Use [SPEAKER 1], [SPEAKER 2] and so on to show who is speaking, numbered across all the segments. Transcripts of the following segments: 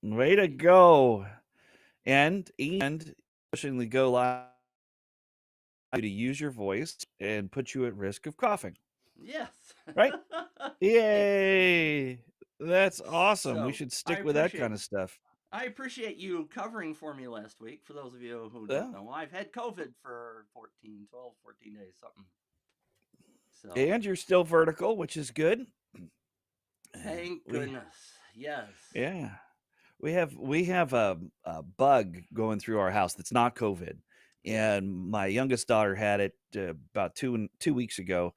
[SPEAKER 1] Way to go. And pushing the go live to use your voice and put you at risk of coughing.
[SPEAKER 2] Yes.
[SPEAKER 1] Right? Yay. That's awesome. We
[SPEAKER 2] So
[SPEAKER 1] should stick with that kind of stuff.
[SPEAKER 2] I appreciate you covering for me last week. For those of you who don't
[SPEAKER 1] Yeah.
[SPEAKER 2] know, I've had COVID for 14 days, something. So
[SPEAKER 1] And you're still vertical, which is good.
[SPEAKER 2] thank
[SPEAKER 1] We
[SPEAKER 2] goodness. Yes.
[SPEAKER 1] yeah. We have a bug going through our house that's not COVID.
[SPEAKER 2] Yeah.
[SPEAKER 1] And my youngest daughter had it about 2 weeks ago.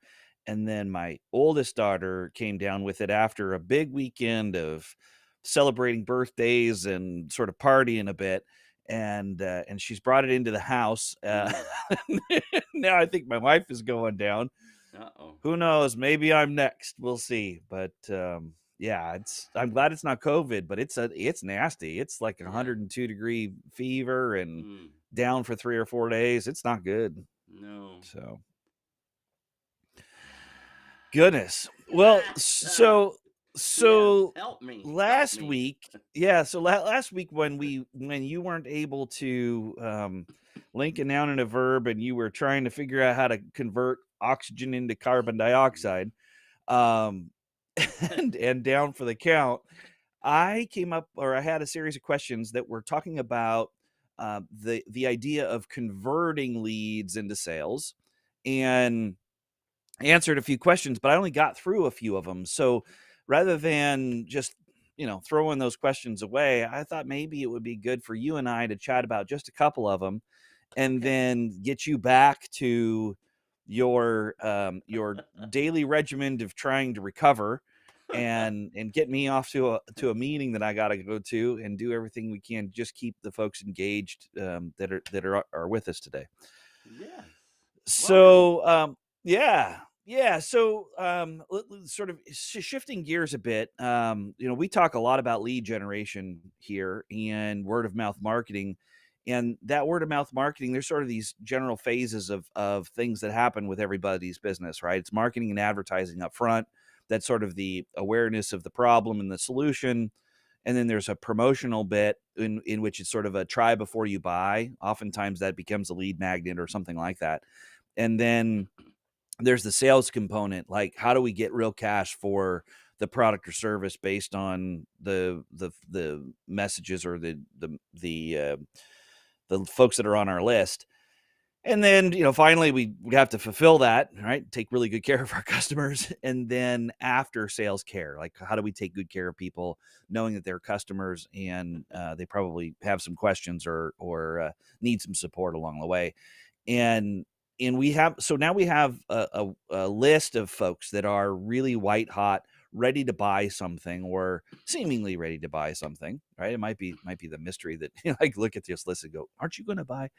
[SPEAKER 1] And then my oldest daughter came down with it after a big weekend of celebrating birthdays and sort of partying a bit. And she's brought it into the house. Now I think my wife is going down.
[SPEAKER 2] Uh-oh.
[SPEAKER 1] Who knows? Maybe I'm next. We'll see. But yeah, I'm glad it's not COVID, but it's nasty. It's like
[SPEAKER 2] Yeah.
[SPEAKER 1] 102-degree fever and
[SPEAKER 2] Mm.
[SPEAKER 1] down for 3 or 4 days. It's not good.
[SPEAKER 2] No.
[SPEAKER 1] So goodness. Well,
[SPEAKER 2] Yes.
[SPEAKER 1] so
[SPEAKER 2] Help me. Help
[SPEAKER 1] last
[SPEAKER 2] me.
[SPEAKER 1] week, yeah, so last week when you weren't able to link a noun and a verb and you were trying to figure out how to convert oxygen into carbon dioxide, um and down for the count, I had a series of questions that were talking about the idea of converting leads into sales, and answered a few questions, but I only got through a few of them. So rather than just throwing those questions away, I thought maybe it would be good for you and I to chat about just a couple of them, and
[SPEAKER 2] Okay.
[SPEAKER 1] then get you back to your daily regimen of trying to recover, and get me off to a meeting that I got to go to, and do everything we can, just keep the folks engaged that are with us today.
[SPEAKER 2] Yes. Welcome.
[SPEAKER 1] So yeah. So sort of shifting gears a bit. We talk a lot about lead generation here and word of mouth marketing. And that word of mouth marketing, there's sort of these general phases of things that happen with everybody's business, right? It's marketing and advertising up front. That's sort of the awareness of the problem and the solution. And then there's a promotional bit in which it's sort of a try before you buy. Oftentimes that becomes a lead magnet or something like that. And then there's the sales component, like how do we get real cash for the product or service based on the messages or the folks that are on our list. And then, finally we have to fulfill that, right? Take really good care of our customers. And then after sales care, like how do we take good care of people knowing that they're customers, and they probably have some questions or need some support along the way. And now we have a list of folks that are really white hot, ready to buy something, or seemingly ready to buy something, right? It might be the mystery that like look at this list and go, aren't you going to buy?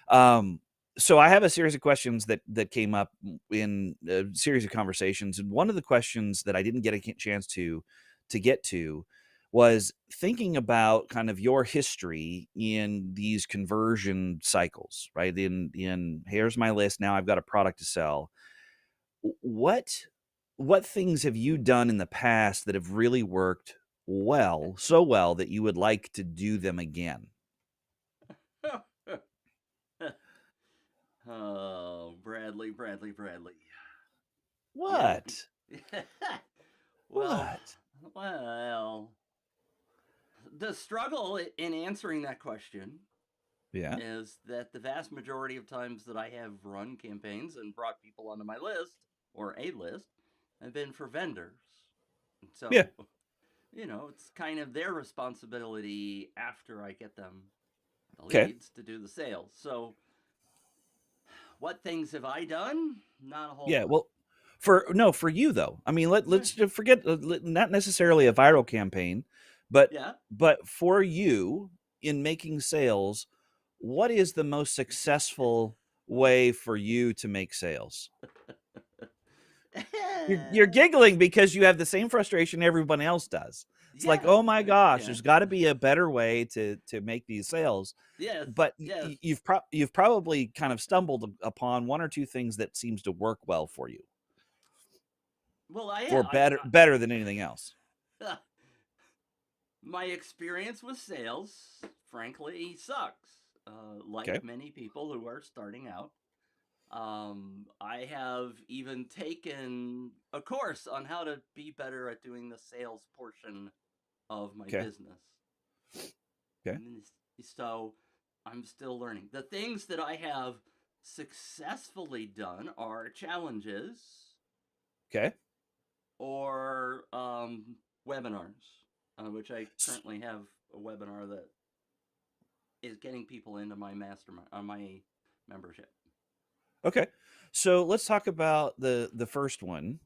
[SPEAKER 1] Um, so I have a series of questions that came up in a series of conversations, and one of the questions that I didn't get a chance to get to was thinking about kind of your history in these conversion cycles, right? In here's my list, now I've got a product to sell. What what things have you done in the past that have really worked well, so well that you would like to do them again?
[SPEAKER 2] Oh, Bradley, Bradley, Bradley. You,
[SPEAKER 1] What?
[SPEAKER 2] well,
[SPEAKER 1] What?
[SPEAKER 2] well, the struggle in answering that question
[SPEAKER 1] Yeah.
[SPEAKER 2] is that the vast majority of times that I have run campaigns and brought people onto my list or a list have been for vendors.
[SPEAKER 1] Yeah.
[SPEAKER 2] So, it's kind of their responsibility after I get them the
[SPEAKER 1] Okay.
[SPEAKER 2] leads to do the sales. So, what things have I done? Not a whole
[SPEAKER 1] Yeah.
[SPEAKER 2] lot.
[SPEAKER 1] Well, for you though. I mean,
[SPEAKER 2] Eh,
[SPEAKER 1] let's just forget not necessarily a viral campaign, but
[SPEAKER 2] Yeah.
[SPEAKER 1] for you in making sales, what is the most successful way for you to make sales? You're giggling because you have the same frustration everyone else does. It's like,
[SPEAKER 2] Yeah.
[SPEAKER 1] oh my gosh,
[SPEAKER 2] Yeah.
[SPEAKER 1] there's got to be a better way to make these sales.
[SPEAKER 2] Yes.
[SPEAKER 1] But
[SPEAKER 2] Yes.
[SPEAKER 1] you've probably kind of stumbled upon one or two things that seems to work well for you,
[SPEAKER 2] Well, I
[SPEAKER 1] for
[SPEAKER 2] have.
[SPEAKER 1] better than anything else.
[SPEAKER 2] My experience with sales, frankly, sucks. Like
[SPEAKER 1] Okay.
[SPEAKER 2] many people who are starting out, I have even taken a course on how to be better at doing the sales portion of my
[SPEAKER 1] Okay.
[SPEAKER 2] business.
[SPEAKER 1] Okay.
[SPEAKER 2] So I'm still learning. The things that I have successfully done are challenges
[SPEAKER 1] Okay.
[SPEAKER 2] or webinars, which I currently have a webinar that is getting people into my mastermind, my membership.
[SPEAKER 1] Okay. So let's talk about the first one,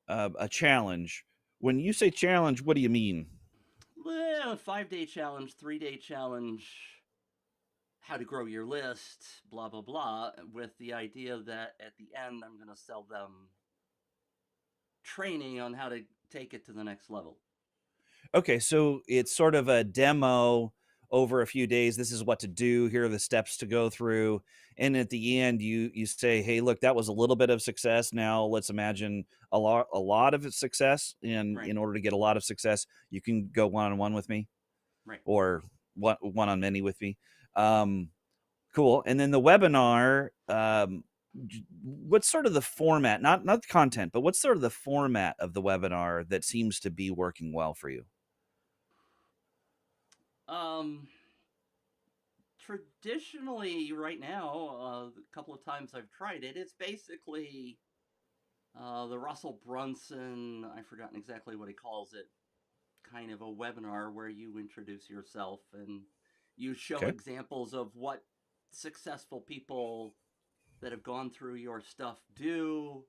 [SPEAKER 1] a challenge. When you say challenge, what do you mean?
[SPEAKER 2] Well, 5 day challenge, 3 day challenge, how to grow your list, blah, blah, blah, with the idea that at the end, I'm going to sell them training on how to take it to the next level.
[SPEAKER 1] Okay, so it's sort of a demo over a few days. This is what to do. Here are the steps to go through. And at the end, you say, "Hey, look, that was a little bit of success. Now let's imagine a lot of success. And
[SPEAKER 2] Right,
[SPEAKER 1] in order to get a lot of success, you can go one on one with me,
[SPEAKER 2] right.
[SPEAKER 1] or one on many with me." Um, cool. And then the webinar. What's sort of the format? Not the content, but what's sort of the format of the webinar that seems to be working well for you?
[SPEAKER 2] Um, Traditionally, right now, a couple of times I've tried it, it's basically the Russell Brunson, I've forgotten exactly what he calls it, kind of a webinar where you introduce yourself and you show
[SPEAKER 1] Okay.
[SPEAKER 2] examples of what successful people that have gone through your stuff do.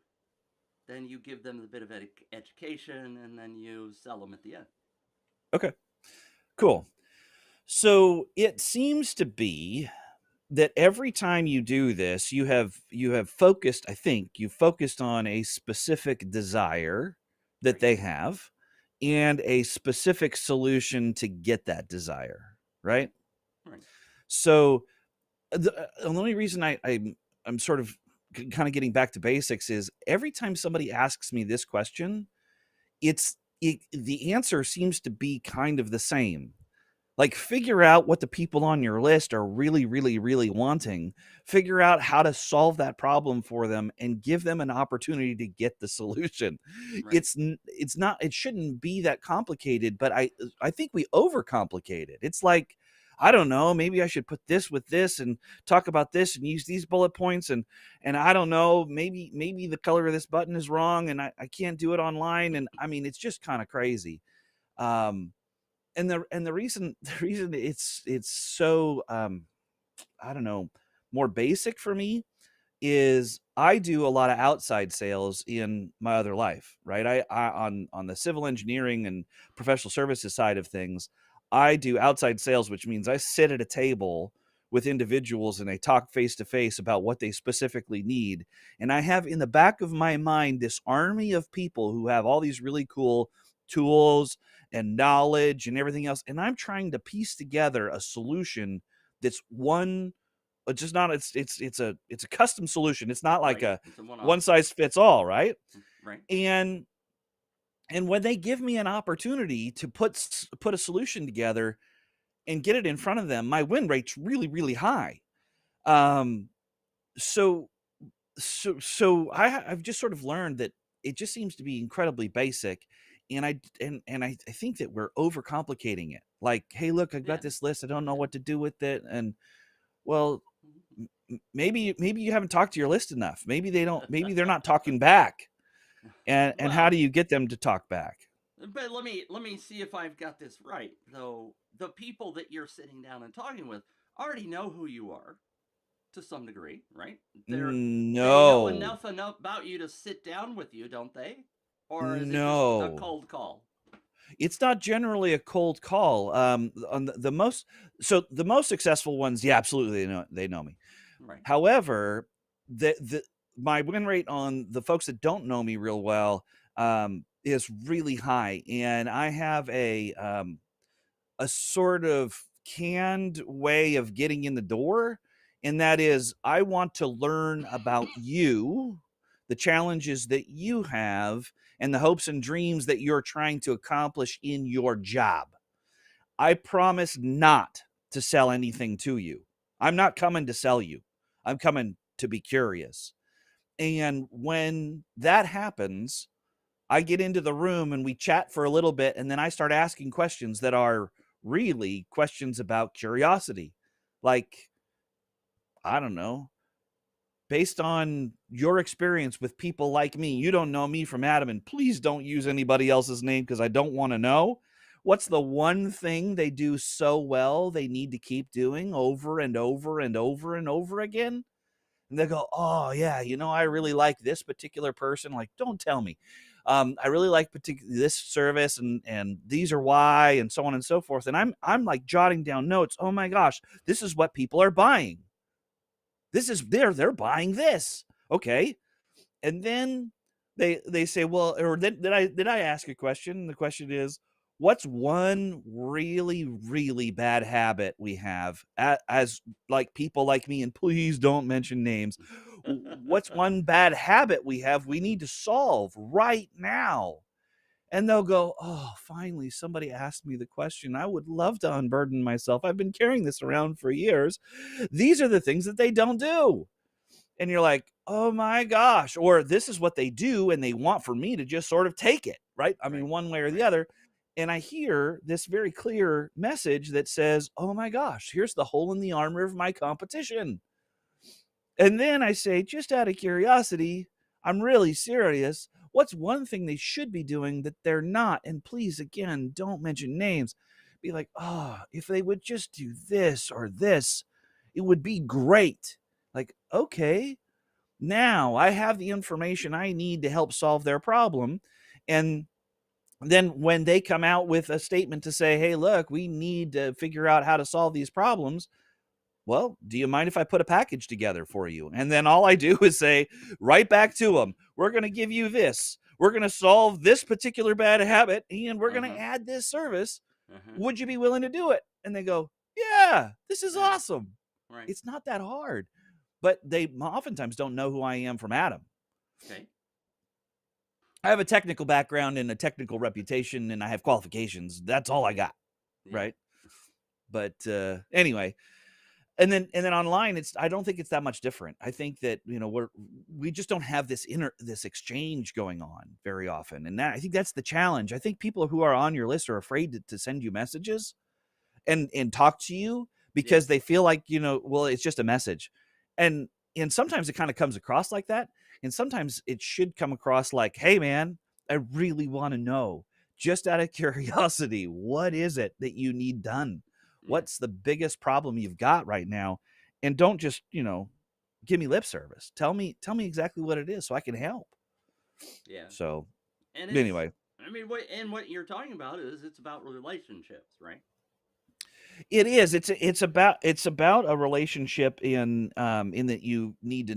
[SPEAKER 2] Then you give them a bit of education and then you sell them at the end.
[SPEAKER 1] Okay. Cool. So it seems to be that every time you do this, you have focused, I think you focused on a specific desire that
[SPEAKER 2] Right,
[SPEAKER 1] they have and a specific solution to get that desire, right?
[SPEAKER 2] right, right.
[SPEAKER 1] So the only reason I'm sort of kind of getting back to basics is every time somebody asks me this question, the answer seems to be kind of the same. Like, figure out what the people on your list are really, really, really wanting. Figure out how to solve that problem for them and give them an opportunity to get the solution.
[SPEAKER 2] Right.
[SPEAKER 1] It's not, it shouldn't be that complicated, but I think we overcomplicate it. It's like, I don't know, maybe I should put this with this and talk about this and use these bullet points, and I don't know, maybe the color of this button is wrong and I can't do it online. And I mean, it's just kind of crazy. Um, and the reason the reason it's so I don't know, more basic for me is I do a lot of outside sales in my other life, right? I on the civil engineering and professional services side of things, I do outside sales, which means I sit at a table with individuals and I talk face to face about what they specifically need. And I have in the back of my mind this army of people who have all these really cool tools and knowledge and everything else. And I'm trying to piece together a solution that's one just not it's a custom solution. It's not like
[SPEAKER 2] Right.
[SPEAKER 1] a
[SPEAKER 2] It's a one off.
[SPEAKER 1] one size fits all, right?
[SPEAKER 2] Right.
[SPEAKER 1] And when they give me an opportunity to put a solution together and get it in front of them, my win rate's really, really high. Um, so I've just sort of learned that it just seems to be incredibly basic, and I think that we're overcomplicating it. Like, hey, look, I've got
[SPEAKER 2] Yeah.
[SPEAKER 1] this list. I don't know
[SPEAKER 2] Yeah.
[SPEAKER 1] what to do with it, and well,
[SPEAKER 2] Mhm.
[SPEAKER 1] maybe you haven't talked to your list enough. Maybe they're not talking back. And how
[SPEAKER 2] Well,
[SPEAKER 1] do you get them to talk back?
[SPEAKER 2] but let me see if I've got this right. Though the people that you're sitting down and talking with already know who you are to some degree, right? They know
[SPEAKER 1] No.
[SPEAKER 2] enough about you to sit down with you, don't they? Or is it just a
[SPEAKER 1] No.
[SPEAKER 2] cold call?
[SPEAKER 1] It's not generally a cold call. On the most successful ones, yeah, absolutely, they know me.
[SPEAKER 2] Right.
[SPEAKER 1] However, the my win rate on the folks that don't know me real well is really high, and I have a sort of canned way of getting in the door, and that is I want to learn about you, the challenges that you have, and the hopes and dreams that you're trying to accomplish in your job. I promise not to sell anything to you. I'm not coming to sell you. I'm coming to be curious. And when that happens, I get into the room and we chat for a little bit, and then I start asking questions that are really questions about curiosity. Like, I don't know, based on your experience with people like me, you don't know me from Adam, and please don't use anybody else's name because I don't want to know. What's the one thing they do so well they need to keep doing over and over and over and over again? And they go, oh yeah, I really like this particular person. Like, don't tell me. I really like this service, and these are why, and so on and so forth. And I'm like jotting down notes. Oh my gosh, this is what people are buying. This is they're buying this. Okay. And then they say, well, or then did I ask a question? The question is, what's one really, really bad habit we have as like people like me, and please don't mention names. What's one bad habit we need to solve right now? And they'll go, oh, finally, somebody asked me the question. I would love to unburden myself. I've been carrying this around for years. These are the things that they don't do. And you're like, oh my gosh, or this is what they do, and they want for me to just sort of take it, right? I mean,
[SPEAKER 2] Right.
[SPEAKER 1] one way or the
[SPEAKER 2] Right.
[SPEAKER 1] other. And I hear this very clear message that says, oh my gosh, here's the hole in the armor of my competition. And then I say, just out of curiosity, I'm really serious. What's one thing they should be doing that they're not? And please, again, don't mention names. Be like, oh, if they would just do this or this, it would be great. Like, okay, now I have the information I need to help solve their problem. And then when they come out with a statement to say, hey, look, we need to figure out how to solve these problems, well, do you mind if I put a package together for you? And then all I do is say right back to them, we're going to give you this. We're going to solve this particular bad habit, and we're going to
[SPEAKER 2] Uh-huh.
[SPEAKER 1] add this service.
[SPEAKER 2] Uh-huh.
[SPEAKER 1] Would you be willing to do it? And they go, yeah, this is
[SPEAKER 2] Yeah.
[SPEAKER 1] awesome.
[SPEAKER 2] Right.
[SPEAKER 1] It's not that hard. But they oftentimes don't know who I am from Adam.
[SPEAKER 2] Okay.
[SPEAKER 1] I have a technical background and a technical reputation, and I have qualifications. That's all I got,
[SPEAKER 2] Yeah.
[SPEAKER 1] right? But anyway, and then online, I don't think it's that much different. I think that we just don't have this exchange going on very often, and I think that's the challenge. I think people who are on your list are afraid to send you messages and talk to you
[SPEAKER 2] Yeah.
[SPEAKER 1] because they feel like, well, it's just a message. And and sometimes it kind of comes across like that. And sometimes it should come across like, hey man, I really want to know, just out of curiosity, what is it that you need done?
[SPEAKER 2] Yeah.
[SPEAKER 1] What's the biggest problem you've got right now? And don't just, give me lip service. Tell me exactly what it is so I can help.
[SPEAKER 2] Yeah.
[SPEAKER 1] So
[SPEAKER 2] And it's,
[SPEAKER 1] anyway,
[SPEAKER 2] I mean, what you're talking about is it's about relationships, right?
[SPEAKER 1] it is. It's about a relationship in that you need to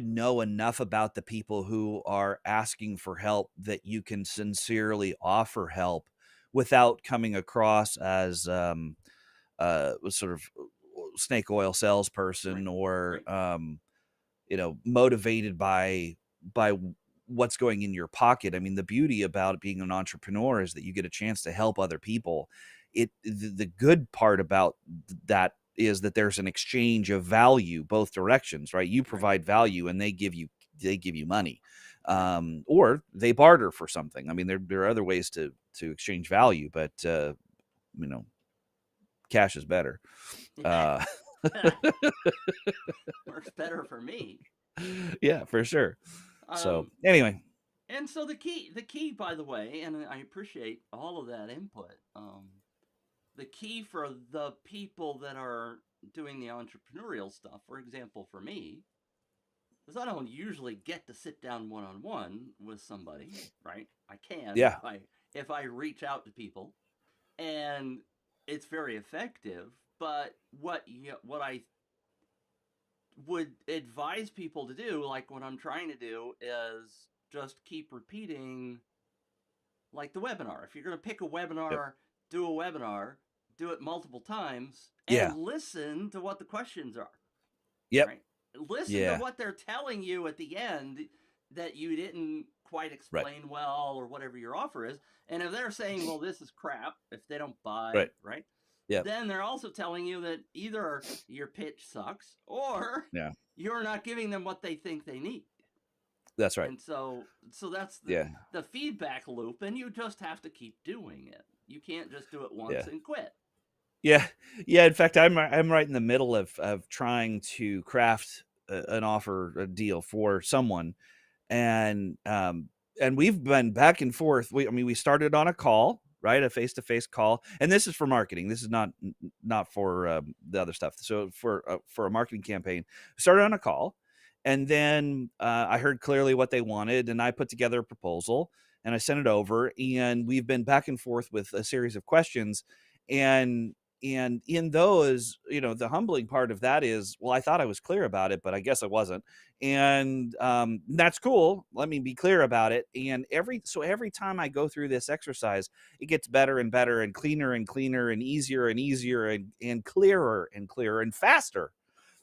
[SPEAKER 1] know enough about the people who are asking for help that you can sincerely offer help without coming across as sort of snake oil salesperson
[SPEAKER 2] Right.
[SPEAKER 1] or
[SPEAKER 2] Right.
[SPEAKER 1] motivated by what's going in your pocket. I mean, the beauty about being an entrepreneur is that you get a chance to help other people. The good part about that is that there's an exchange of value both directions, right? You
[SPEAKER 2] Right.
[SPEAKER 1] provide value and they give you money.
[SPEAKER 2] Right.
[SPEAKER 1] Or they barter for something. I mean, there are other ways to exchange value, but you know, cash is better. Uh
[SPEAKER 2] Works better for me.
[SPEAKER 1] yeah, for sure. So
[SPEAKER 2] Um,
[SPEAKER 1] anyway,
[SPEAKER 2] and so the key, by the way, and I appreciate all of that input. The key for the people that are doing the entrepreneurial stuff, for example, for me, is I don't usually get to sit down one on one with somebody, right? I can
[SPEAKER 1] yeah,
[SPEAKER 2] if I reach out to people, and it's very effective. But what I would advise people to do, like what I'm trying to do, is just keep repeating, like the webinar. If you're going to pick a
[SPEAKER 1] yep,
[SPEAKER 2] webinar, do a webinar, do it multiple times, and
[SPEAKER 1] yeah,
[SPEAKER 2] listen to what the questions are,
[SPEAKER 1] yep,
[SPEAKER 2] right? Listen to
[SPEAKER 1] yeah,
[SPEAKER 2] what they're telling you at the end that you didn't quite
[SPEAKER 1] Right.
[SPEAKER 2] explain well, or whatever your offer is. And if they're saying, well, this is crap, if they don't
[SPEAKER 1] Right.
[SPEAKER 2] buy, right?
[SPEAKER 1] Yeah.
[SPEAKER 2] Then they're also telling you that either your pitch sucks or
[SPEAKER 1] Yeah.
[SPEAKER 2] you're not giving them what they think they need.
[SPEAKER 1] That's right.
[SPEAKER 2] And so that's
[SPEAKER 1] Yeah.
[SPEAKER 2] the feedback loop, and you just have to keep doing it. You can't just do it once
[SPEAKER 1] Yeah.
[SPEAKER 2] and quit.
[SPEAKER 1] Yeah. Yeah. In fact, I'm right in the middle of trying to craft an offer, a deal for someone, and we've been back and forth. We started on a call, right, a face-to-face call, and this is for marketing. This is not for the other stuff. So for a marketing campaign, we started on a call, and then I heard clearly what they wanted, and I put together a proposal, and I sent it over, and we've been back and forth with a series of questions, and in those, the humbling part of that is, well, I thought I was clear about it, but I guess I wasn't, and that's cool. Let me be clear about it. And every time I go through this exercise, it gets better and better, and cleaner and cleaner, and easier and clearer and clearer and faster.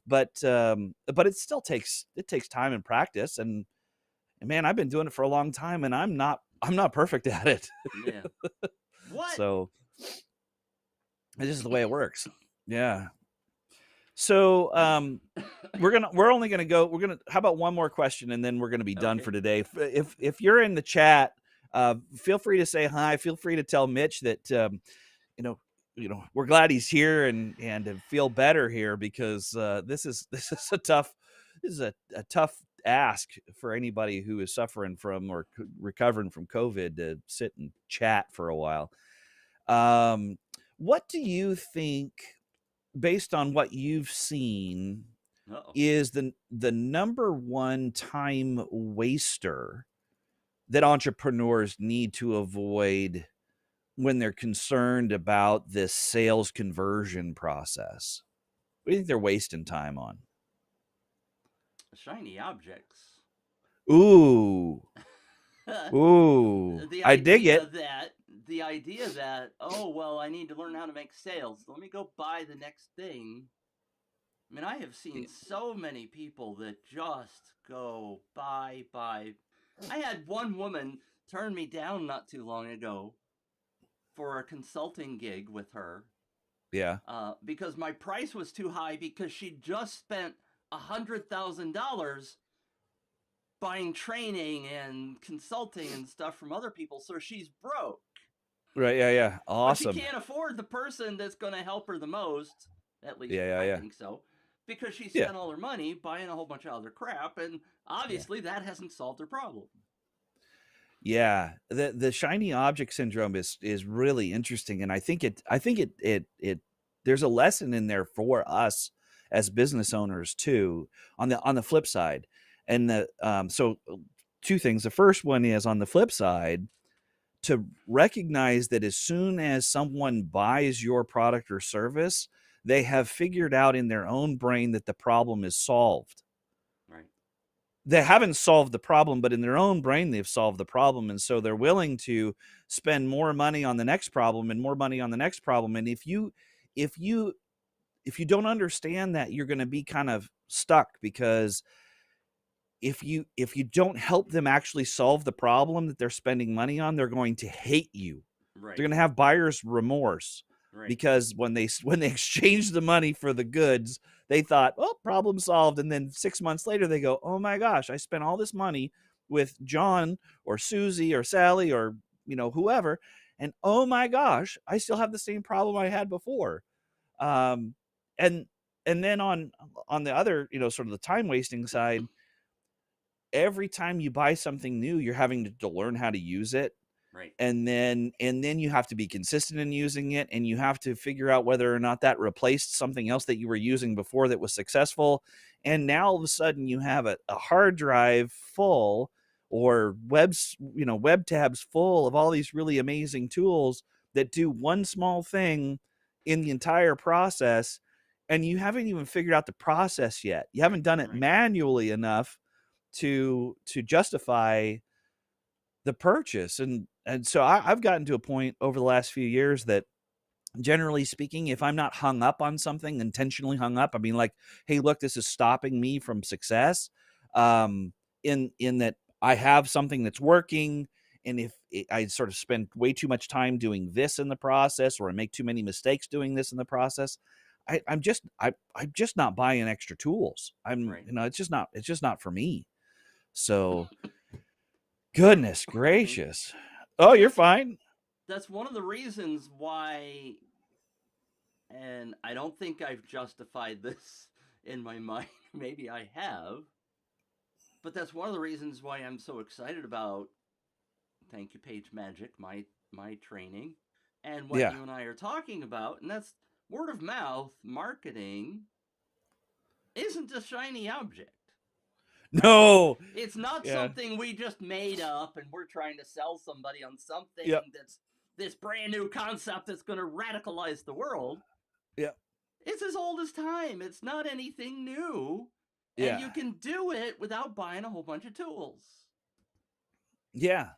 [SPEAKER 1] But it takes time and practice, and man, I've been doing it for a long time, and I'm not perfect at it.
[SPEAKER 2] Yeah. What?
[SPEAKER 1] So it's just the way it works. Yeah. So how about one more question, and then we're gonna be done
[SPEAKER 2] Okay.
[SPEAKER 1] for today. If you're in the chat, feel free to say hi. Feel free to tell Mitch that you know we're glad he's here, and to feel better here, because this is a tough ask for anybody who is suffering from or recovering from COVID, to sit and chat for a while. Um, what do you think, based on what you've seen,
[SPEAKER 2] Uh-oh.
[SPEAKER 1] is the number one time waster that entrepreneurs need to avoid when they're concerned about this sales conversion process? What do you think they're wasting time on?
[SPEAKER 2] Shiny objects.
[SPEAKER 1] Ooh, ooh,
[SPEAKER 2] the
[SPEAKER 1] I dig
[SPEAKER 2] idea
[SPEAKER 1] it.
[SPEAKER 2] that the idea that, oh, well, I need to learn how to make sales, let me go buy the next thing. I mean, I have seen so many people that just go buy. I had one woman turn me down not too long ago for a consulting gig with her,
[SPEAKER 1] Yeah,
[SPEAKER 2] because my price was too high, because she'd just spent $100,000 buying training and consulting and stuff from other people, so she's broke.
[SPEAKER 1] right. Yeah, yeah.
[SPEAKER 2] But she
[SPEAKER 1] Awesome.
[SPEAKER 2] can't afford the person that's going to help her the most, at least
[SPEAKER 1] Yeah, yeah,
[SPEAKER 2] I
[SPEAKER 1] yeah,
[SPEAKER 2] think so, because she
[SPEAKER 1] yeah,
[SPEAKER 2] spent all her money buying a whole bunch of other crap, and
[SPEAKER 1] yeah.
[SPEAKER 2] obviously that hasn't solved her problem.
[SPEAKER 1] Yeah, the shiny object syndrome is really interesting, and I think it there's a lesson in there for us as business owners too. On the flip side, and two things. The first one is, on the flip side, to recognize that as soon as someone buys your product or service, they have figured out in their own brain that the problem is solved.
[SPEAKER 2] Right.
[SPEAKER 1] They haven't solved the problem, but in their own brain, they've solved the problem. And so they're willing to spend more money on the next problem and more money on the next problem. And if you, if you don't understand that, you're going to be kind of stuck, because if you don't help them actually solve the problem that they're spending money on, they're going to hate you. They're
[SPEAKER 2] Right.
[SPEAKER 1] going to have buyer's remorse,
[SPEAKER 2] Right.
[SPEAKER 1] because when they exchanged the money for the goods, they thought, well, problem solved. And then 6 months later, they go, oh my gosh, I spent all this money with John or Susie or Sally or whoever, and oh my gosh, I still have the same problem I had before. Um, and and then on the other, sort of the time wasting side, every time you buy something new, you're having to learn how to use it,
[SPEAKER 2] Right.
[SPEAKER 1] and then you have to be consistent in using it, and you have to figure out whether or not that replaced something else that you were using before that was successful. And now all of a sudden you have a hard drive full, or web tabs full of all these really amazing tools that do one small thing in the entire process, and you haven't even figured out the process yet. You
[SPEAKER 2] Right.
[SPEAKER 1] haven't done it
[SPEAKER 2] Right.
[SPEAKER 1] manually enough to justify the purchase. And so I've gotten to a point over the last few years that, generally speaking, if I'm not hung up on something, intentionally hung up, I mean, like, hey, look, this is stopping me from success, in that I have something that's working, and if I sort of spend way too much time doing this in the process, or I make too many mistakes doing this in the process, I'm just not buying extra tools.
[SPEAKER 2] Right.
[SPEAKER 1] It's just not for me. So goodness
[SPEAKER 2] Thank you.
[SPEAKER 1] gracious. Oh,
[SPEAKER 2] Well,
[SPEAKER 1] you're fine.
[SPEAKER 2] that's one of the reasons why, and I don't think I've justified this in my mind. Maybe I have, but that's one of the reasons why I'm so excited about Thank You Page Magic, my training, and what
[SPEAKER 1] Yeah.
[SPEAKER 2] you and I are talking about, and that's word of mouth marketing isn't a shiny object, right?
[SPEAKER 1] No.
[SPEAKER 2] It's not
[SPEAKER 1] Yeah.
[SPEAKER 2] something we just made up and we're trying to sell somebody on
[SPEAKER 1] Yep.
[SPEAKER 2] something that's this brand new concept that's going to radicalize the world.
[SPEAKER 1] Yep.
[SPEAKER 2] It's as old as time. It's not anything new. And
[SPEAKER 1] Yeah.
[SPEAKER 2] you can do it without buying a whole bunch of tools.
[SPEAKER 1] Yeah.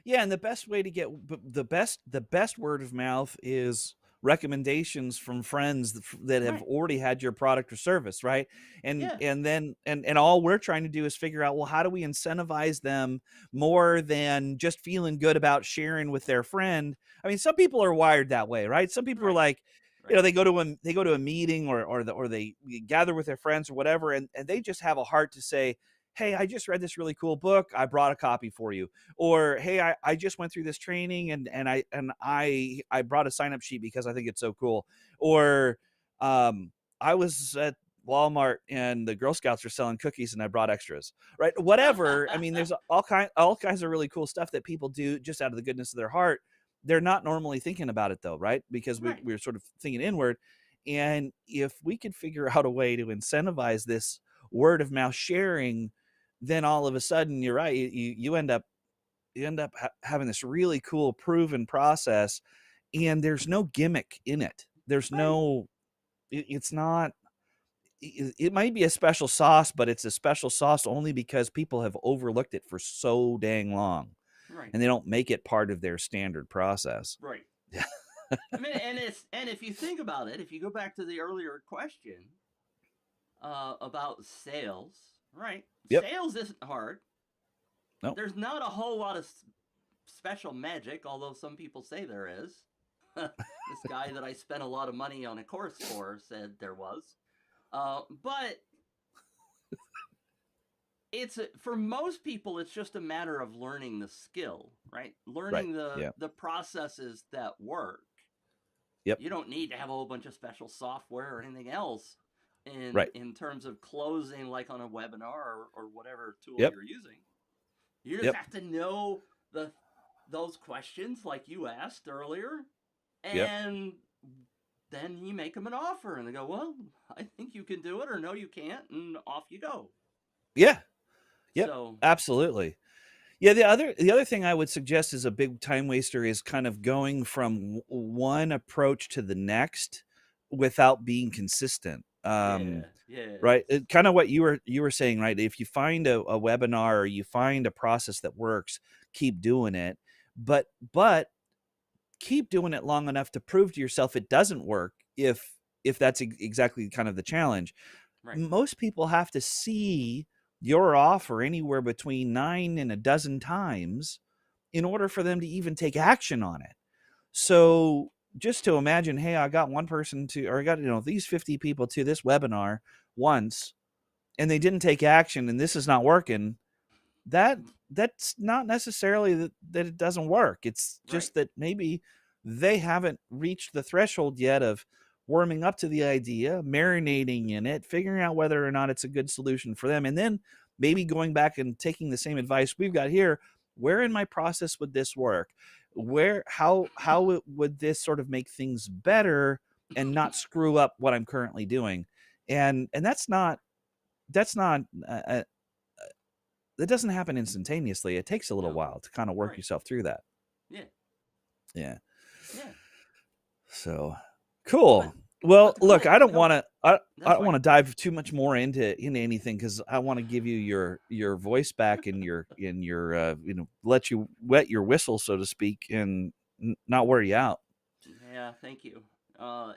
[SPEAKER 1] Yeah, and the best way to get the best word of mouth is recommendations from friends that have
[SPEAKER 2] Right.
[SPEAKER 1] already had your product or service, right?
[SPEAKER 2] Yeah.
[SPEAKER 1] And then and all we're trying to do is figure out, well, how do we incentivize them more than just feeling good about sharing with their friend? I mean, some people are wired that way, right? Some people are
[SPEAKER 2] Right.
[SPEAKER 1] like,
[SPEAKER 2] Right.
[SPEAKER 1] they go to a meeting or they gather with their friends or whatever, and they just have a heart to say, hey, I just read this really cool book. I brought a copy for you. Or hey, I just went through this training and I brought a sign up sheet because I think it's so cool. Or I was at Walmart and the Girl Scouts are selling cookies and I brought extras, right? Whatever. I mean, there's all kinds of really cool stuff that people do just out of the goodness of their heart. They're not normally thinking about it though, right? Because
[SPEAKER 2] Right.
[SPEAKER 1] we're sort of thinking inward. And if we could figure out a way to incentivize this word of mouth sharing, then all of a sudden you're right. You end up having this really cool proven process, and there's no gimmick in it. There's
[SPEAKER 2] Right.
[SPEAKER 1] no it's not it might be a special sauce, but it's a special sauce only because people have overlooked it for so dang long,
[SPEAKER 2] Right.
[SPEAKER 1] and they don't make it part of their standard process.
[SPEAKER 2] Right. I mean, and if you think about it, if you go back to the earlier question about sales, right?
[SPEAKER 1] Yep.
[SPEAKER 2] Sales isn't hard.
[SPEAKER 1] No.
[SPEAKER 2] There's not a whole lot of special magic, although some people say there is. This guy that I spent a lot of money on a course for said there was. But for most people, it's just a matter of learning the skill, right?
[SPEAKER 1] Right.
[SPEAKER 2] Learning
[SPEAKER 1] Yeah.
[SPEAKER 2] the processes that work.
[SPEAKER 1] Yep.
[SPEAKER 2] You don't need to have a whole bunch of special software or anything else
[SPEAKER 1] Right.
[SPEAKER 2] in terms of closing, like on a webinar or whatever tool
[SPEAKER 1] Yep.
[SPEAKER 2] you're using. You just
[SPEAKER 1] Yep.
[SPEAKER 2] have to know the those questions like you asked earlier,
[SPEAKER 1] Yep.
[SPEAKER 2] and then you make them an offer, and they go, "Well, I think you can do it," or "No, you can't," and off you go.
[SPEAKER 1] Yeah. Yep.
[SPEAKER 2] So,
[SPEAKER 1] Absolutely. Yeah, the other thing I would suggest is a big time waster is kind of going from one approach to the next without being consistent.
[SPEAKER 2] yeah, yeah,
[SPEAKER 1] Right, kind of what you were saying, right? If you find a webinar or you find a process that works, keep doing it, but keep doing it long enough to prove to yourself it doesn't work. If that's exactly kind of the challenge,
[SPEAKER 2] right,
[SPEAKER 1] most people have to see your offer anywhere between 9 and a dozen times in order for them to even take action on it. So just to imagine, hey, I got one person to, or I got, these 50 people to this webinar once, and they didn't take action, and this is not working. That's not necessarily that it doesn't work. It's
[SPEAKER 2] right,
[SPEAKER 1] just that maybe they haven't reached the threshold yet of warming up to the idea, marinating in it, figuring out whether or not it's a good solution for them, and then maybe going back and taking the same advice we've got here. Where in my process would this work? Where how would this sort of make things better and not screw up what I'm currently doing? And that's not that doesn't happen instantaneously. It takes a little
[SPEAKER 2] no,
[SPEAKER 1] while to kind of work
[SPEAKER 2] right,
[SPEAKER 1] yourself through that.
[SPEAKER 2] yeah,
[SPEAKER 1] Yeah.
[SPEAKER 2] yeah.
[SPEAKER 1] So
[SPEAKER 2] But
[SPEAKER 1] cool. Well,
[SPEAKER 2] the
[SPEAKER 1] look,
[SPEAKER 2] cool,
[SPEAKER 1] I
[SPEAKER 2] the
[SPEAKER 1] don't
[SPEAKER 2] cool,
[SPEAKER 1] want to. I
[SPEAKER 2] that's
[SPEAKER 1] don't want
[SPEAKER 2] fine.
[SPEAKER 1] to dive too much more into anything because I want to give you your voice back and your let you wet your whistle, so to speak, and not wear you out.
[SPEAKER 2] Yeah, thank you.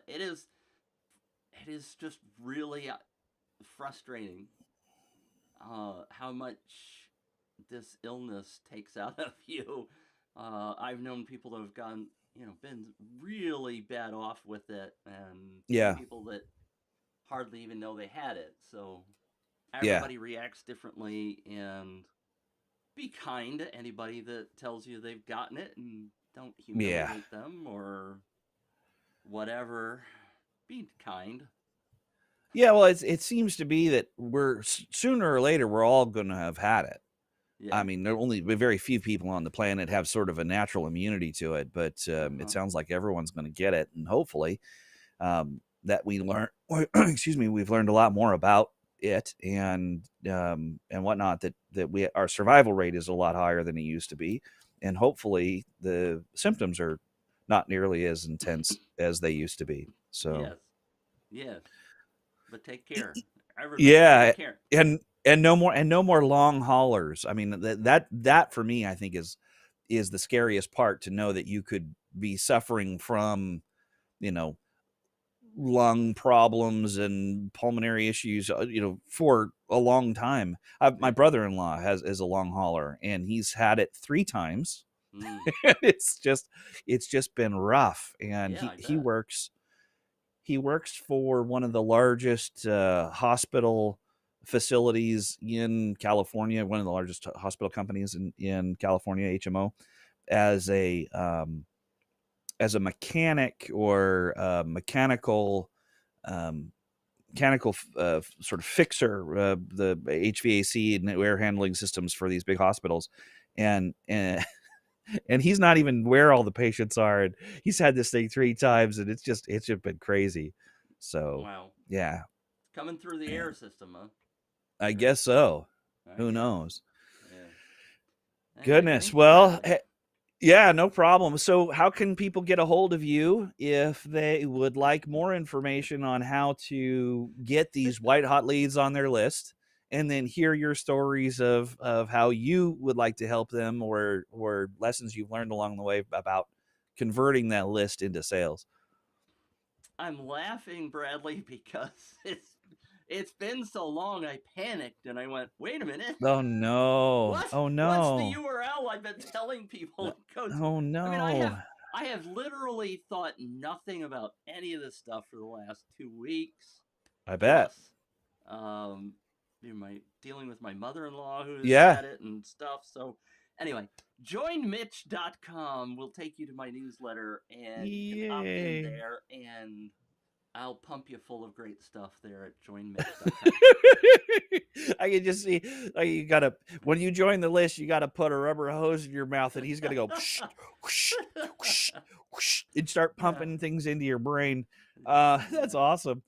[SPEAKER 2] It is just really frustrating how much. this illness takes out of you. I've known people that have gone, been really bad off with it, and some
[SPEAKER 1] Yeah.
[SPEAKER 2] people that hardly even know they had it. So
[SPEAKER 1] Yeah.
[SPEAKER 2] everybody reacts differently, and be kind to anybody that tells you they've gotten it, and don't
[SPEAKER 1] Yeah.
[SPEAKER 2] humiliate them or whatever. Be kind.
[SPEAKER 1] Yeah, well, it seems to be that sooner or later we're all going to have had it. I
[SPEAKER 2] Yeah.
[SPEAKER 1] mean, there are only very few people on the planet have sort of a natural immunity to it, but it
[SPEAKER 2] Uh-huh.
[SPEAKER 1] sounds like everyone's going to get it, and hopefully that we learn. Excuse me, we've learned a lot more about it and whatnot. That our survival rate is a lot higher than it used to be, and hopefully the symptoms are not nearly as intense as they used to be. So
[SPEAKER 2] Yes. Yes. But take care. Everybody
[SPEAKER 1] yeah,
[SPEAKER 2] take care.
[SPEAKER 1] and no more long haulers. I mean that for me I think is the scariest part, to know that you could be suffering from, you know, lung problems and pulmonary issues, for a long time. My
[SPEAKER 2] Yeah.
[SPEAKER 1] brother-in-law is a long hauler, and he's had it 3 times.
[SPEAKER 2] Mm.
[SPEAKER 1] It's just been rough, and
[SPEAKER 2] Yeah,
[SPEAKER 1] he
[SPEAKER 2] I
[SPEAKER 1] he
[SPEAKER 2] bet.
[SPEAKER 1] works he works for one of the largest hospital facilities in California, one of the largest hospital companies in California, HMO, as a mechanic or um, mechanical sort of fixer, the HVAC and air handling systems for these big hospitals, and and he's not even where all the patients are, and he's had this thing 3 times, and it's just been crazy. So
[SPEAKER 2] Wow.
[SPEAKER 1] yeah,
[SPEAKER 2] Coming through the
[SPEAKER 1] yeah,
[SPEAKER 2] air system, huh?
[SPEAKER 1] I
[SPEAKER 2] Sure.
[SPEAKER 1] guess so.
[SPEAKER 2] I
[SPEAKER 1] Who
[SPEAKER 2] guess.
[SPEAKER 1] knows?
[SPEAKER 2] Yeah.
[SPEAKER 1] Goodness.
[SPEAKER 2] Thanks for
[SPEAKER 1] Well,
[SPEAKER 2] asking.
[SPEAKER 1] yeah, no problem. So, how can people get a hold of you if they would like more information on how to get these white hot leads on their list, and then hear your stories of how you would like to help them, or lessons you've learned along the way about converting that list into sales?
[SPEAKER 2] I'm laughing, Bradley, because it's been so long. I panicked and I went, "Wait a minute.
[SPEAKER 1] Oh no!
[SPEAKER 2] What?
[SPEAKER 1] Oh
[SPEAKER 2] What's the
[SPEAKER 1] no!
[SPEAKER 2] URL I've been telling people to go to?"
[SPEAKER 1] Oh
[SPEAKER 2] I mean,
[SPEAKER 1] no!
[SPEAKER 2] I have literally thought nothing about any of this stuff for the last 2 weeks
[SPEAKER 1] I bet.
[SPEAKER 2] plus. Um, my dealing with my mother-in-law who's
[SPEAKER 1] Yeah.
[SPEAKER 2] had it and stuff. So anyway, joinmitch.com will take you to my newsletter, and you can opt in
[SPEAKER 1] Yay!
[SPEAKER 2] there, and I'll pump you full of great stuff there at joinmitch.com.
[SPEAKER 1] I can just see, like, you gotta, when you join the list, you gotta put a rubber hose in your mouth, and he's gonna go whoosh, whoosh, whoosh, whoosh, and start
[SPEAKER 2] Yeah.
[SPEAKER 1] pumping things into your brain. That's
[SPEAKER 2] Yeah.
[SPEAKER 1] awesome.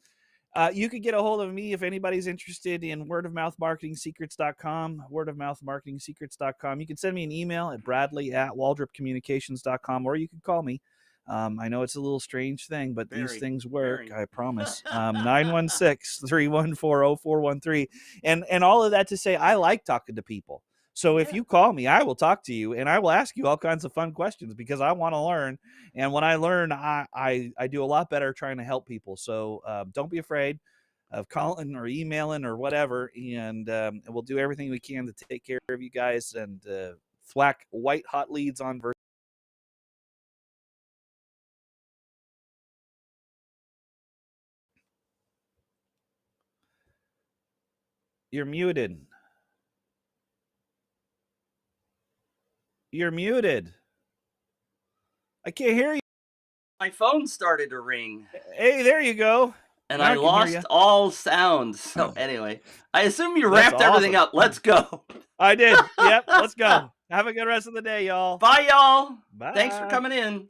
[SPEAKER 1] You could get a hold of me if anybody's interested in wordofmouthmarketingsecrets.com. You can send me an email at bradley@waldropcommunications.com, or you can call me. I know it's a little strange thing, but these
[SPEAKER 2] Very,
[SPEAKER 1] things work,
[SPEAKER 2] very.
[SPEAKER 1] I promise. 916-314-0413. And all of that to say, I like talking to people. So if
[SPEAKER 2] Yeah.
[SPEAKER 1] you call me, I will talk to you, and I will ask you all kinds of fun questions, because I want to learn. And when I learn, I do a lot better trying to help people. So don't be afraid of calling or emailing or whatever, and we'll do everything we can to take care of you guys and thwack white hot leads on. You're muted. You're muted. I can't hear you.
[SPEAKER 2] My phone started to ring,
[SPEAKER 1] Hey, there you go.
[SPEAKER 2] and
[SPEAKER 1] Now
[SPEAKER 2] I
[SPEAKER 1] I can hear you.
[SPEAKER 2] lost all sound. So anyway, I assume you
[SPEAKER 1] That's
[SPEAKER 2] wrapped everything
[SPEAKER 1] awesome.
[SPEAKER 2] up. Let's go.
[SPEAKER 1] I did. Yep. Let's go. Have a good rest of the day, y'all.
[SPEAKER 2] Bye, y'all. Thanks for
[SPEAKER 1] Bye.
[SPEAKER 2] coming in.